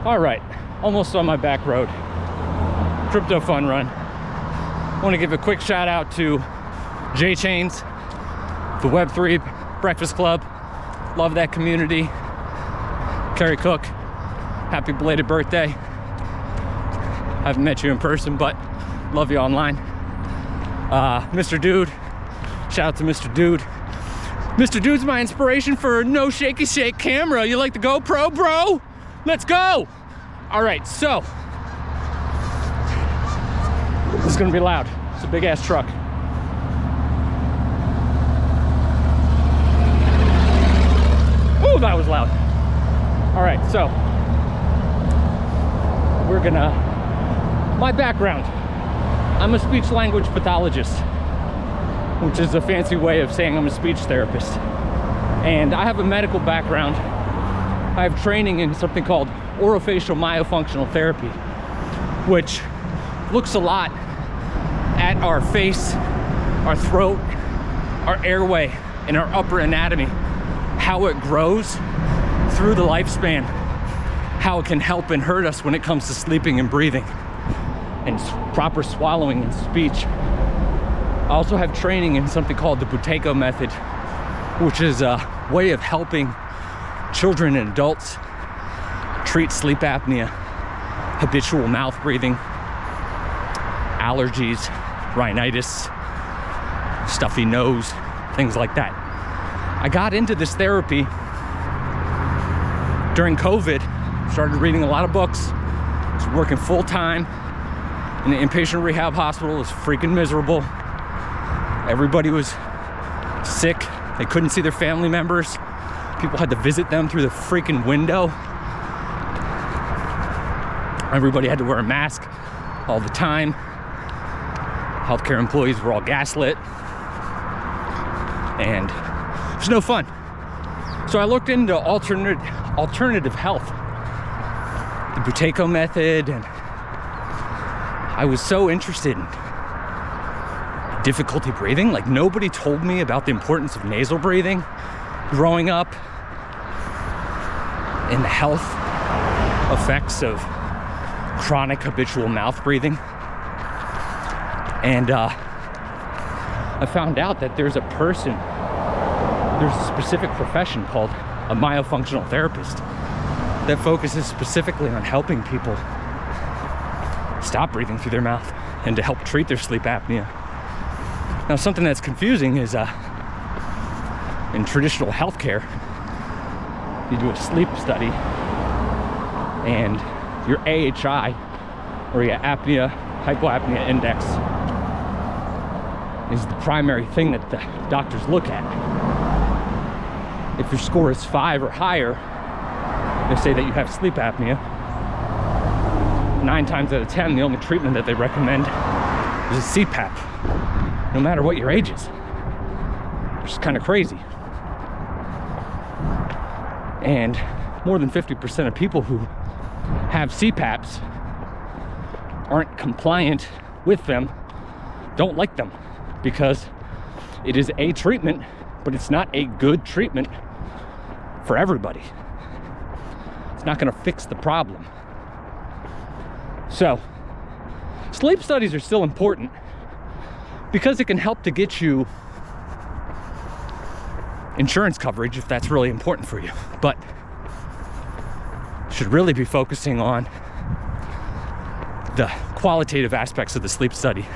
All right, almost on my back road. Crypto fun run. Want to give a quick shout out to J Chains, the Web3 Breakfast Club. Love that community. Carrie Cook, happy belated birthday. Haven't met you in person, but love you online. Mr. Dude, shout out to Mr. Dude. Mr. Dude's my inspiration for no shaky shake camera. You like the GoPro, bro? Let's go. All right, so this is gonna be loud. It's a big ass truck. Ooh, that was loud. All right, so we're gonna, my background, I'm a speech language pathologist, which is a fancy way of saying I'm a speech therapist. And I have a medical background. I have training in something called orofacial myofunctional therapy, which looks a lot at our face, our throat, our airway, and our upper anatomy, how it grows through the lifespan, how it can help and hurt us when it comes to sleeping and breathing and proper swallowing and speech. I also have training in something called the Buteyko method, which is a way of helping children and adults treat sleep apnea, habitual mouth breathing, allergies, rhinitis, stuffy nose, things like that. I got into this therapy during COVID, started reading a lot of books, was working full time in an inpatient rehab hospital. It was freaking miserable. Everybody was sick. They couldn't see their family members. People had to visit them through the freaking window. Everybody had to wear a mask all the time. Healthcare employees were all gaslit. And it was no fun. So I looked into alternative health, the Buteyko method, and I was so interested in difficulty breathing. Like, nobody told me about the importance of nasal breathing growing up and the health effects of chronic habitual mouth breathing. And I found out that there's a specific profession called a myofunctional therapist that focuses specifically on helping people stop breathing through their mouth and to help treat their sleep apnea. Now, something that's confusing is in traditional healthcare, you do a sleep study and your AHI, or your apnea hypopnea index, is the primary thing that the doctors look at. If your score is 5 or higher, they say that you have sleep apnea. 9 times out of 10, the only treatment that they recommend is a CPAP, no matter what your age is. Which is kind of crazy. And more than 50% of people who have CPAPs aren't compliant with them, don't like them, because it is a treatment, but it's not a good treatment for everybody. It's not going to fix the problem. So, sleep studies are still important because it can help to get you insurance coverage if that's really important for you. But should really be focusing on the qualitative aspects of the sleep study.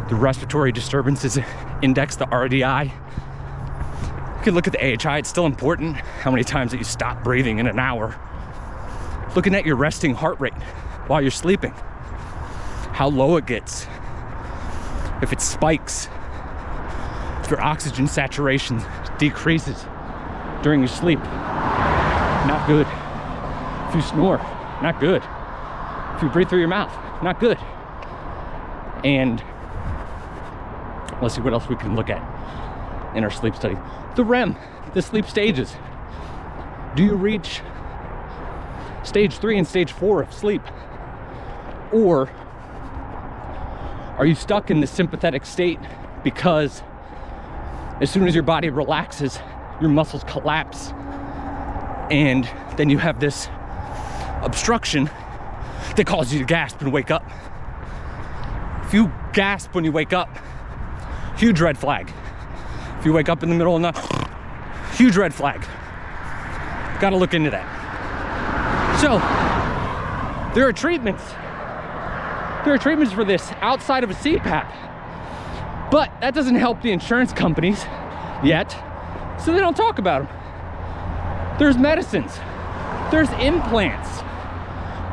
The respiratory disturbances index, the RDI. You can look at the AHI, it's still important. How many times that you stop breathing in an hour. Looking at your resting heart rate while you're sleeping. How low it gets. If it spikes. If your oxygen saturation decreases during your sleep. Not good. If you snore, not good. If you breathe through your mouth, not good. And let's see what else we can look at in our sleep study. The REM, the sleep stages. Do you reach stage 3 and stage 4 of sleep? Or are you stuck in the sympathetic state because as soon as your body relaxes, your muscles collapse, and then you have this obstruction that causes you to gasp and wake up. If you gasp when you wake up, huge red flag. If you wake up in the middle of the night, huge red flag. Got to look into that. So there are treatments. There are treatments for this outside of a CPAP, but that doesn't help the insurance companies yet, so they don't talk about them. There's medicines, there's implants,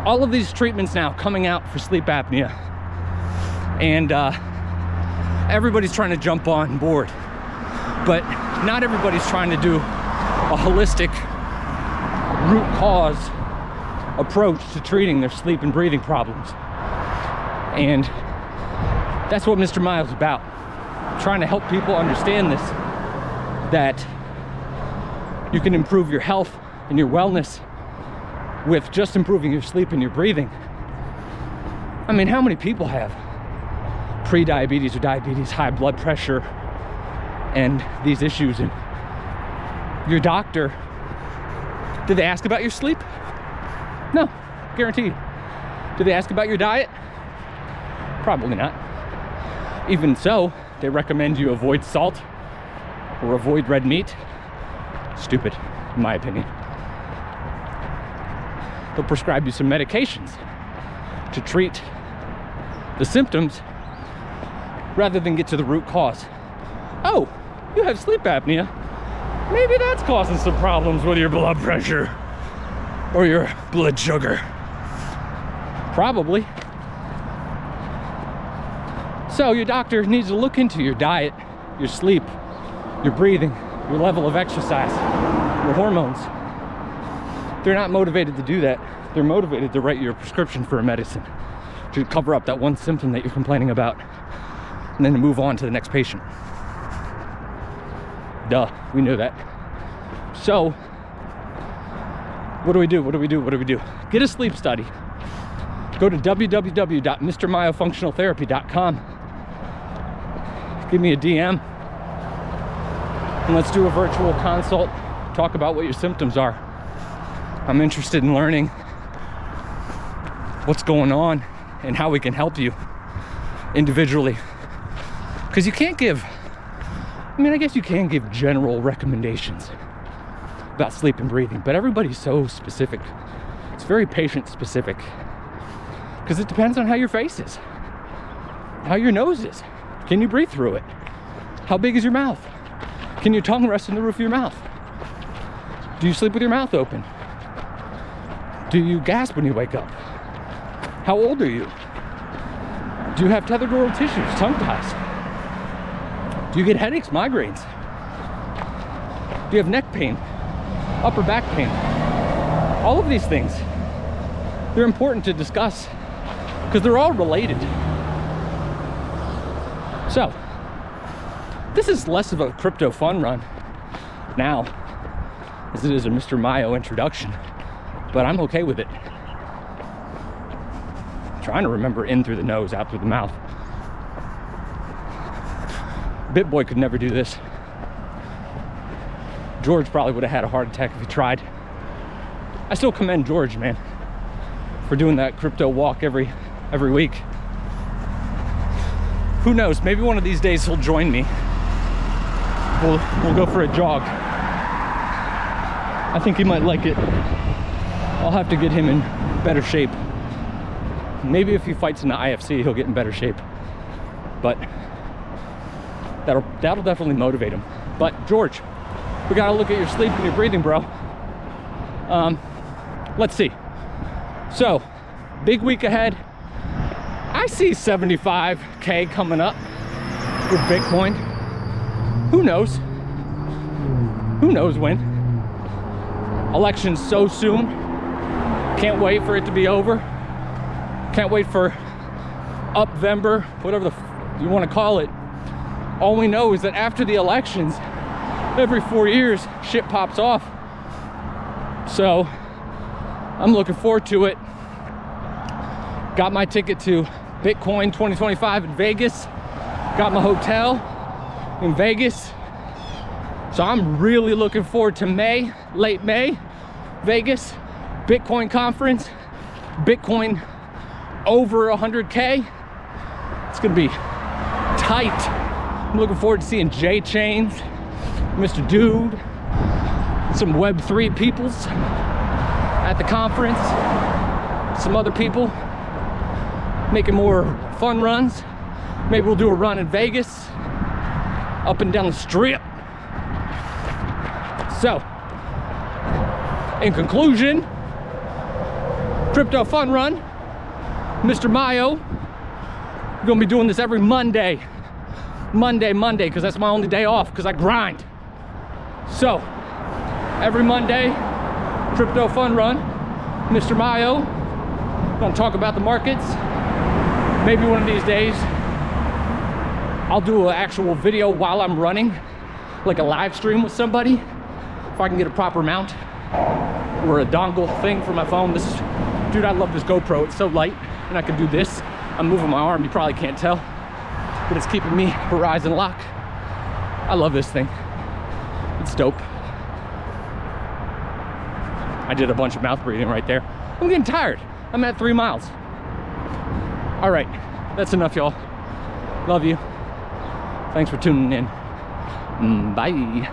all of these treatments now coming out for sleep apnea, and everybody's trying to jump on board, but not everybody's trying to do a holistic root cause approach to treating their sleep and breathing problems. And that's what Mr. Myo's about, trying to help people understand this, that you can improve your health and your wellness with just improving your sleep and your breathing. I mean, how many people have pre-diabetes or diabetes, high blood pressure, and these issues? And your doctor, did they ask about your sleep? No, guaranteed. Did they ask about your diet? Probably not. Even so, they recommend you avoid salt or avoid red meat. Stupid, in my opinion. They'll prescribe you some medications to treat the symptoms rather than get to the root cause. Oh, you have sleep apnea. Maybe that's causing some problems with your blood pressure or your blood sugar. Probably. So your doctor needs to look into your diet, your sleep, your breathing, your level of exercise, your hormones. They're not motivated to do that. They're motivated to write you a prescription for a medicine to cover up that one symptom that you're complaining about, and then to move on to the next patient. Duh, we knew that. So, what do we do? What do we do? What do we do? Get a sleep study. Go to www.mrmyofunctionaltherapy.com. Give me a DM, and let's do a virtual consult. Talk about what your symptoms are. I'm interested in learning what's going on and how we can help you individually. Because you can't give, I mean, I guess you can give general recommendations about sleep and breathing, but everybody's so specific. It's very patient specific. Because it depends on how your face is, how your nose is. Can you breathe through it? How big is your mouth? Can your tongue rest in the roof of your mouth? Do you sleep with your mouth open? Do you gasp when you wake up? How old are you? Do you have tethered oral tissues, tongue ties? Do you get headaches, migraines? Do you have neck pain, upper back pain? All of these things, they're important to discuss because they're all related. So, this is less of a crypto fun run now as it is a Mr. Myo introduction, but I'm okay with it. I'm trying to remember in through the nose, out through the mouth. BitBoy could never do this. George probably would have had a heart attack if he tried. I still commend George, man, for doing that crypto walk every week. Who knows, maybe one of these days he'll join me. We'll go for a jog. I think he might like it. I'll have to get him in better shape. Maybe if he fights in the IFC, he'll get in better shape. But that'll definitely motivate him. But George, we gotta look at your sleep and your breathing, bro. Let's see. So, big week ahead. I see 75K coming up with Bitcoin. Who knows? Who knows when? Election's so soon. Can't wait for it to be over. Can't wait for Upvember, whatever you want to call it. All we know is that after the elections, every 4 years, shit pops off. So, I'm looking forward to it. Got my ticket to Bitcoin 2025 in Vegas. Got my hotel in Vegas. So I'm really looking forward to May, late May, Vegas. Bitcoin conference, Bitcoin over 100K. It's gonna be tight. I'm looking forward to seeing J Chains, Mr. Dude, some Web3 peoples at the conference, some other people making more fun runs. Maybe we'll do a run in Vegas, up and down the strip. So, in conclusion, crypto fun run, Mr. Myo. We're gonna be doing this every Monday, because that's my only day off, because I grind. So, every Monday, crypto fun run, Mr. Myo. Gonna talk about the markets. Maybe one of these days, I'll do an actual video while I'm running, like a live stream with somebody, if I can get a proper mount or a dongle thing for my phone. This is, dude, I love this GoPro. It's so light, and I can do this. I'm moving my arm, you probably can't tell, but it's keeping me horizon lock. I love this thing. It's dope. I did a bunch of mouth breathing right there. I'm getting tired. I'm at 3 miles. All right, that's enough, y'all. Love you. Thanks for tuning in. Bye.